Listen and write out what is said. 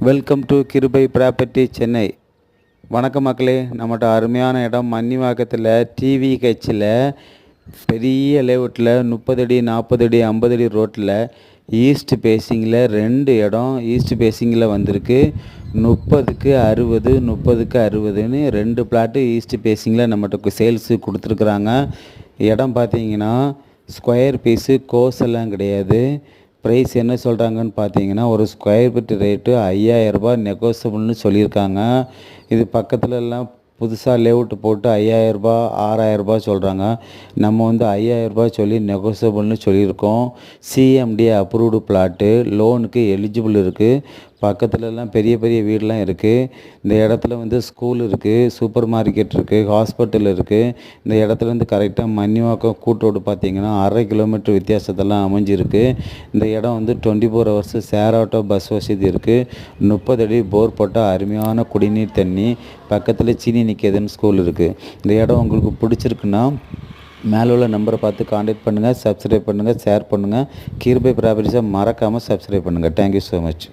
Welcome to கிருபை property Chennai. வணக்கம் மக்களே. நம்மகிட்ட அருமையான இடம் மன்னிவாக்கத்தில் டிவி கட்சியில் பெரிய லேஅவுட்டில் 30 அடி 40 அடி 50 அடி ரோட்டில் ஈஸ்ட் பேசிங்கில் 2 இடம் ஈஸ்ட் பேசிங்கில் வந்திருக்கு. 30க்கு 60 30க்கு 60ன்னு 2 பிளாட்டு ஈஸ்ட் பேசிங்கில் நம்மகிட்ட சேல்ஸு கொடுத்துருக்குறாங்க. இடம் பார்த்தீங்கன்னா ஸ்கொயர் பீஸு கோஸெல்லாம் கிடையாது. ப்ரைஸ் என்ன சொல்கிறாங்கன்னு பார்த்தீங்கன்னா ஒரு ஸ்கொயர் ஃபீட் ரேட்டு 5000 நெகோசியபிள்னு சொல்லியிருக்காங்க. இது பக்கத்துலலாம் புதுசாக லேஅவுட் போட்டு 5000 6000 சொல்கிறாங்க. நம்ம வந்து 5000 சொல்லி நெகோசியபிள்னு சொல்லியிருக்கோம். சிஎம்டி அப்ரூவ்டு பிளாட்டு, லோனுக்கு எலிஜிபிள் இருக்குது. பக்கத்துலலாம் பெரிய பெரிய வீடெலாம் இருக்குது. இந்த இடத்துல வந்து ஸ்கூல் இருக்குது, சூப்பர் மார்க்கெட் இருக்குது, ஹாஸ்பிட்டல் இருக்குது. இந்த இடத்துலேருந்து கரெக்டாக மன்னிவாக்கம் கூட்டோடு பார்த்திங்கன்னா 1/2 கிலோமீட்டர் வித்தியாசத்தெல்லாம் அமைஞ்சிருக்கு. இந்த இடம் வந்து 24 ஹவர்ஸ் ஷேர் ஆட்டோ பஸ் வசதி இருக்குது. 30 அடி போர் போட்டால் அருமையான குடிநீர் தண்ணி, பக்கத்தில் சீனி நிற்கிதுன்னு ஸ்கூல் இருக்குது. இந்த இடம் உங்களுக்கு பிடிச்சிருக்குன்னா மேலே உள்ள நம்பரை பார்த்து கான்டாக்ட் பண்ணுங்கள், சப்ஸ்கிரைப் பண்ணுங்கள், ஷேர் பண்ணுங்கள். கிருபை ப்ராப்பர்ட்டிஸை மறக்காமல் சப்ஸ்கிரைப் பண்ணுங்கள். Thank you so much.